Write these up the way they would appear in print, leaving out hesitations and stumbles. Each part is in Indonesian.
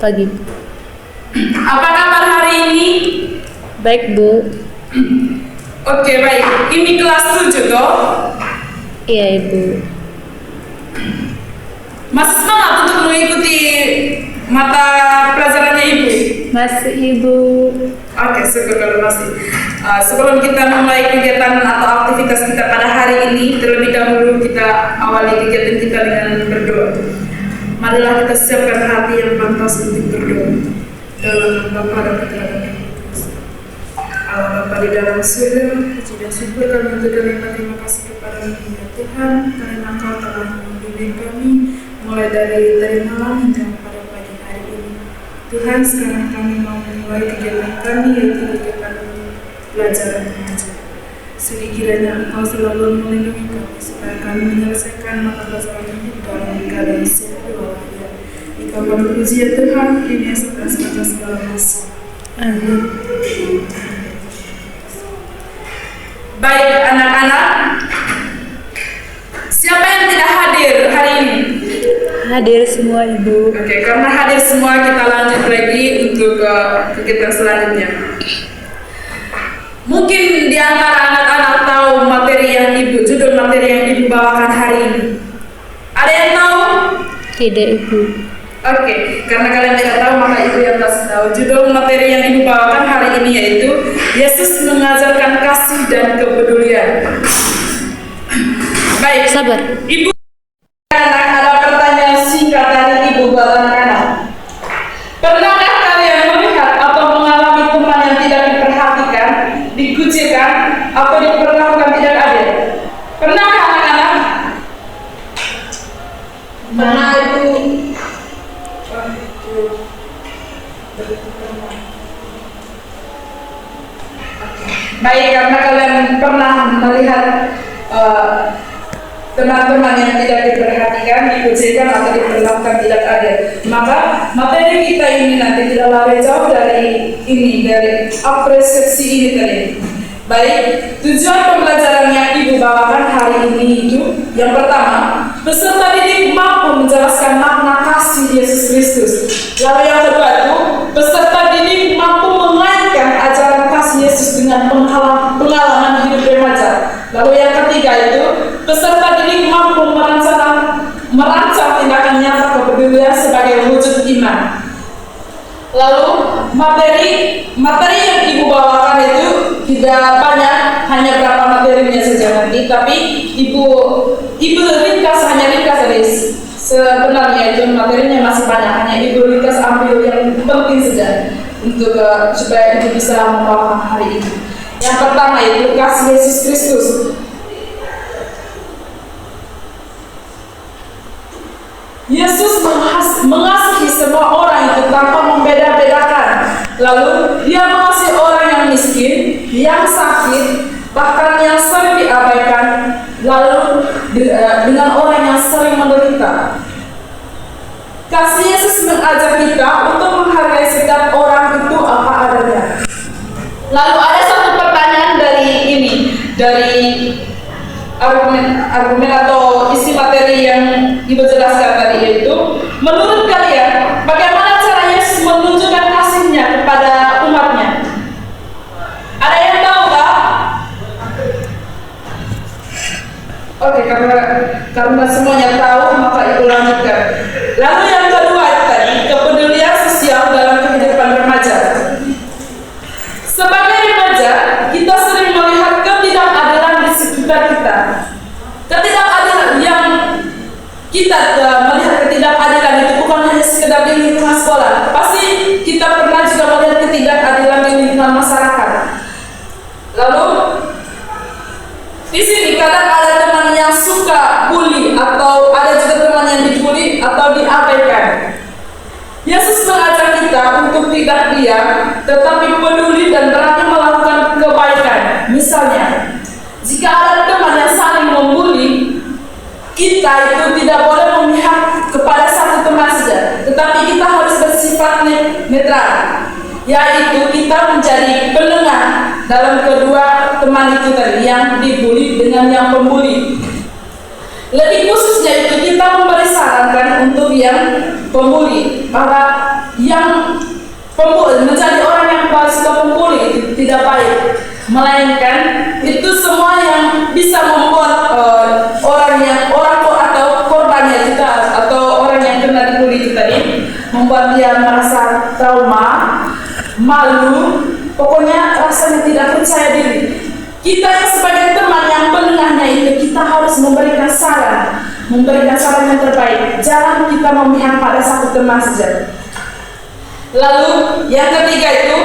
Pagi. Apa kabar hari ini? Baik, Bu. Oke, baik. Ini kelas 7 toh? Iya, Ibu. Masih semangat untuk mengikuti mata pelajarannya Ibu? Masih, Ibu. Oke, syukur kalau masih. Sebelum kita mulai kegiatan atau aktivitas kita pada hari ini, terlebih dahulu kita awali kegiatan kita dengan berdoa. Marilah kita siapkan hati yang pantas untuk berdoa. Dalam nama Bapa dan Putra dan Roh Kudus. Allah Bapa di dalam surga, puji dan syukur kami untuk terima kasih kepada-Mu ya Tuhan, karena Engkau telah membimbing kami mulai dari malam hingga pada pagi hari ini. Tuhan, sekarang kami mau memulai kegiatan kami, yaitu kegiatan pelajaran mengajar. Sudi kiranya Engkau selalu melindungi kami supaya kami menyelesaikan mata pelajaran ini dalam keadaan sehat walafiat. Engkau berpuji ya Tuhan, kini serta segala masa. Amin. Baik anak-anak, siapa yang tidak hadir hari ini? Hadir semua, Ibu. Oke, karena hadir semua kita lanjut lagi untuk kegiatan selanjutnya. Mungkin di antara anak-anak tahu judul materi yang Ibu bawakan hari ini. Ada yang tahu? Tidak, Ibu. Oke, karena kalian tidak tahu maka Ibu yang kasih tahu. Judul materi yang Ibu bawakan hari ini yaitu Yesus mengajarkan kasih dan kepedulian. Baik, Sabar. Ibu anak ada pertanyaan singkat dari Ibu buat anak-anak. Pernahkah kalian melihat atau mengalami teman yang tidak diperhatikan, dikucilkan, atau diperlakukan tidak adil? Pernahkah anak-anak? Pernah Ibu. Baik, karena kalian pernah melihat teman-teman yang tidak diperhatikan, dikucilkan atau diperlakukan tidak adil, maka materi kita ini nanti tidak lari jauh dari apresiasi ini tadi. Baik, tujuan pembelajaran yang Ibu bawakan hari ini itu yang pertama, peserta didik mampu menjelaskan makna kasih Yesus Kristus. Lalu yang kedua itu, peserta didik mampu mengaitkan ajaran kasih Yesus dengan pengalaman hidup remaja. Lalu yang ketiga itu, peserta didik mampu merancang tindakan nyata kepedulian sebagai wujud iman. Lalu materi yang Ibu bawakan itu tidak banyak, hanya berapa materinya saja nanti, tapi Ibu ringkas saja. Sebenarnya itu materinya masih banyak, hanya Ibu ringkas ambil yang penting saja untuk supaya Ibu bisa membawakan hari ini. Yang pertama itu kasih Yesus Kristus. Yesus mengasihi semua orang itu tanpa membeda-bedakan. Lalu Dia mengasihi orang yang miskin, yang sakit, bahkan yang sering diabaikan, lalu dengan orang yang sering menderita. Kasih Yesus mengajak kita untuk menghargai setiap orang itu apa adanya. Lalu ada satu pertanyaan dari argumen atau isi materi yang Ibu jelaskan tadi, yaitu menurut kalian bagaimana cara Yesus menunjukkan kasih-Nya kepada umatnya? Ada yang tahu tak? Oke, karena semuanya tahu maka Ibu lanjutkan. Lalu yang kedua tadi, kepedulian sosial dalam kehidupan remaja. Sebagai remaja, kita sering melihat ketidakadilan di sekitar kita. Ketidakadilan yang kita melihat ketidakadilan itu bukan hanya sekedar di lingkungan sekolah. Pasti kita pernah juga melihat ketidakadilan di lingkungan masyarakat. Lalu di sini kadang ada teman yang suka bully, atau ada juga teman yang dibully atau diabaikan. Yesus mengajak kita untuk tidak diam, tetapi peduli dan berani melakukan kebaikan. Misalnya, jika ada teman yang saling membuli, kita itu tidak boleh memihak kepada satu teman saja, tetapi kita harus bersifat netral, yaitu kita menjadi penengah dalam kedua teman itu tadi, yang dibuli dengan yang pembuli. Lebih khususnya itu kita memberi saran untuk yang pembuli, bahwa yang menjadi orang yang suka pembuli itu tidak baik, melainkan itu semua yang bisa membuat orang atau korbannya kita atau orang yang kena dibully itu tadi membuat dia merasa trauma, malu, pokoknya rasanya tidak percaya diri. Kita yang sebagai teman yang penengahnya itu kita harus memberikan saran yang terbaik. Jangan kita memihak pada satu teman saja. Lalu yang ketiga itu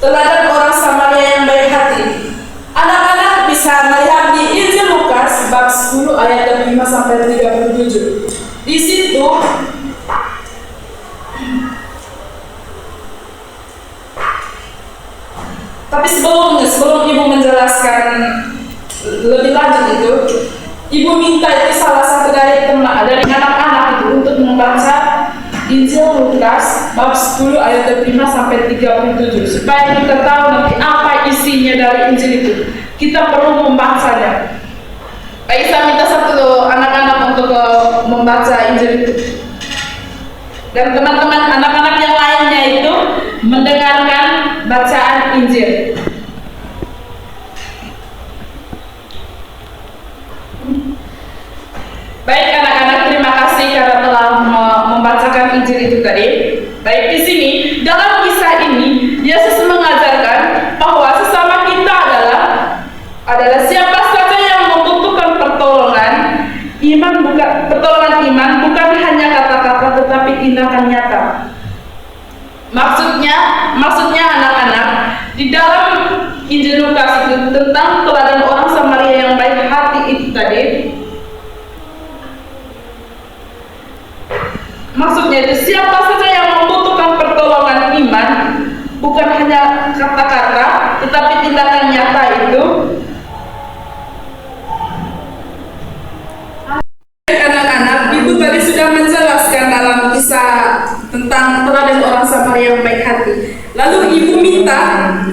teladan orang Samaria yang baik hati. Anak-anak bisa melihat di Injil Lukas bab 10 ayat 5 sampai 37. Di situ tapi sebelum ibu menjelaskan lebih lanjut itu, ibu minta itu salah satu dari anak-anak itu untuk membaca Injil Lukas bab 10 ayat 5 sampai 37 supaya kita tahu nanti apa isinya dari Injil itu. Kita perlu membacanya. Baik, saya minta satu anak-anak untuk membaca Injil itu. Dan teman-teman anak-anak yang lainnya itu mendengarkan bacaan Injil. Baik anak-anak, terima kasih karena telah membacakan Injil itu tadi. Baik, di sini dalam kisah ini Yesus mengajarkan bahwa sesama kita adalah siapa saja yang membutuhkan pertolongan iman bukan hanya kata-kata tetapi tindakan nyata. Maksudnya anak-anak, di dalam Injil Lukas itu tentang teladan orang Samaria yang baik hati itu tadi. Maksudnya itu siapa saja yang membutuhkan pertolongan iman bukan hanya kata-kata tetapi tindakan nyata itu. Anak-anak, ibu tadi sudah menjelaskan dalam kisah tentang teladan orang Samaria yang baik hati. Lalu ibu minta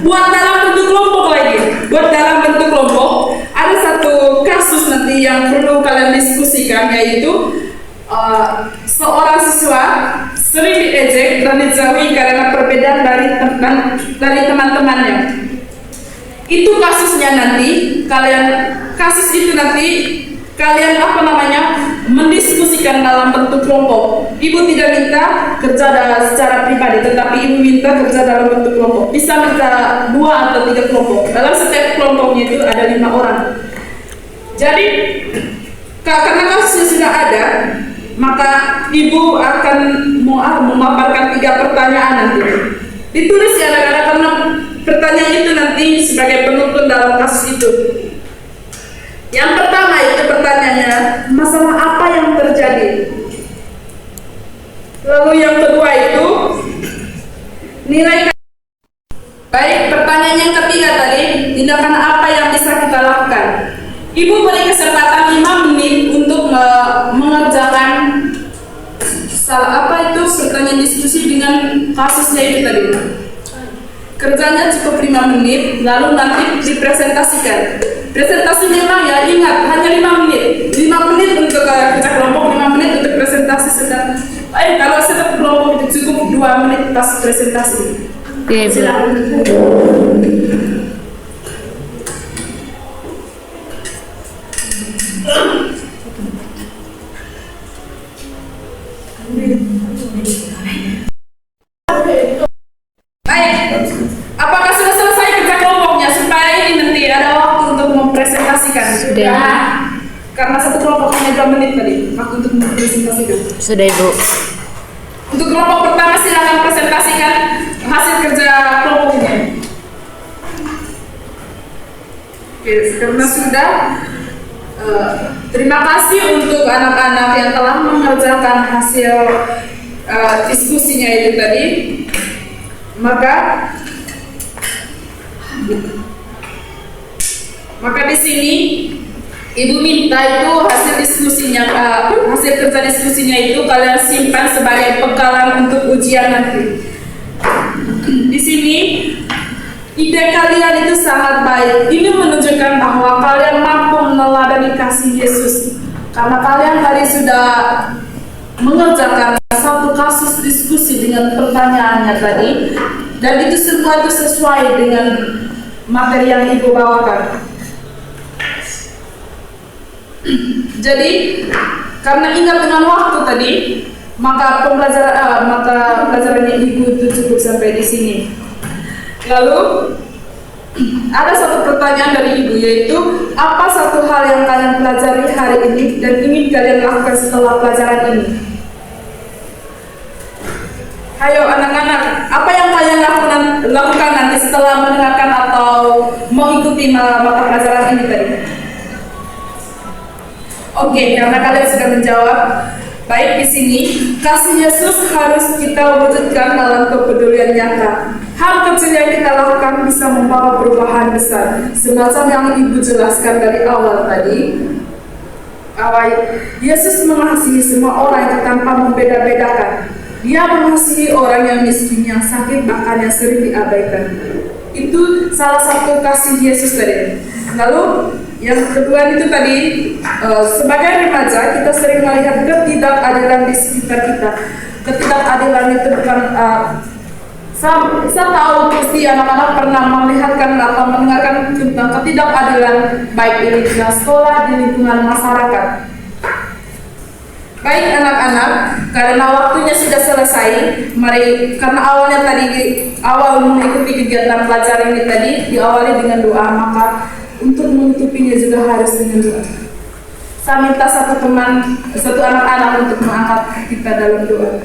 buat dalam bentuk kelompok lagi. Buat dalam bentuk kelompok ada satu kasus nanti yang perlu kalian diskusikan, yaitu seorang siswa sering diejek dan dijauhi karena perbedaan dari teman-temannya. Itu kasusnya nanti kalian mendiskusikan dalam bentuk kelompok. Ibu tidak minta kerja secara pribadi, tetapi ibu minta kerja dalam bentuk kelompok. Bisa minta 2 atau 3 kelompok. Dalam setiap kelompoknya itu ada 5 orang. Jadi karena kasusnya sudah ada, maka ibu akan memaparkan 3 pertanyaan nanti. Ditulis ya anak-anak, karena pertanyaan itu nanti sebagai penuntun dalam kasus itu. Yang pertama itu pertanyaannya, masalah apa yang terjadi? Lalu yang kedua itu nilai. Baik, pertanyaan yang ketiga tadi, tindakan apa yang bisa kita lakukan? Ibu beri kesempatan 5 menit untuk mengerjakan pertanyaan diskusi dengan kasusnya itu tadi. Kerjanya cukup 5 menit, lalu nanti dipresentasikan. Presentasi memang ya, ingat hanya 5 menit. 5 menit untuk kerja kelompok, 5 menit untuk presentasi sedang. Kalau setiap kelompok itu cukup 2 menit pas presentasi. Oke, silakan. Baik, apakah sudah selesai kerja kelompoknya supaya ini nanti ada waktu untuk mempresentasikan? Sudah. Karena satu kelompok hanya 2 menit tadi waktu untuk mempresentasikan. Sudah, Ibu. Untuk kelompok pertama silakan presentasikan hasil kerja kelompoknya. Oke, karena sudah, terima kasih untuk anak-anak yang telah mengerjakan hasil diskusinya itu tadi. Maka di sini ibu minta itu hasil kerja diskusinya itu kalian simpan sebagai bekalan untuk ujian nanti. Di sini ide kalian itu sangat baik. Ini menunjukkan bahwa kalian mampu meneladani kasih Yesus karena kalian tadi sudah mengerjakan satu kasus diskusi dengan dengan pertanyaannya tadi, dan itu semua itu sesuai dengan materi yang Ibu bawakan. Jadi karena ingat dengan waktu tadi, maka pelajarannya Ibu itu cukup sampai di sini. Lalu ada satu pertanyaan dari Ibu, yaitu apa satu hal yang kalian pelajari hari ini dan ingin kalian lakukan setelah pelajaran ini? Ayo anak-anak, apa yang kalian lakukan nanti setelah mendengarkan atau mengikuti mata pelajaran ini tadi? Oke, karena kalian sudah menjawab baik di sini, kasih Yesus harus kita wujudkan dalam kepedulian nyata. Hal kecil yang kita lakukan bisa membawa perubahan besar. Semacam yang Ibu jelaskan dari awal tadi, Yesus mengasihi semua orang tanpa membeda-bedakan. Dia mengasihi orang yang miskin, yang sakit, bahkan yang sering diabaikan. Itu salah satu kasih Yesus tadi. Lalu yang kedua itu tadi, sebagai remaja kita sering melihat ketidakadilan di sekitar kita. Ketidakadilan itu bukan saya tahu pasti anak-anak pernah melihatkan atau mendengarkan tentang ketidakadilan baik di lingkungan sekolah, di lingkungan masyarakat. Baik anak-anak, karena waktunya sudah selesai, mari, karena awalnya tadi awal mengikuti kegiatan pelajaran ini tadi diawali dengan doa, maka untuk menutupinya juga harus dengan doa. Saya minta satu anak-anak untuk mengangkat kita dalam doa.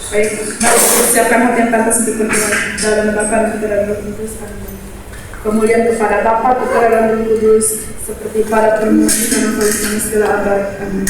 Baik, mari kita siapkan hati yang pantas untuk berdoa dalam Bapa dan Putra dan Roh Kudus. Amin. Kemuliaan kepada Bapa, Putra dan Roh Kudus, seperti pada permulaan dan pada segala abad. Amin.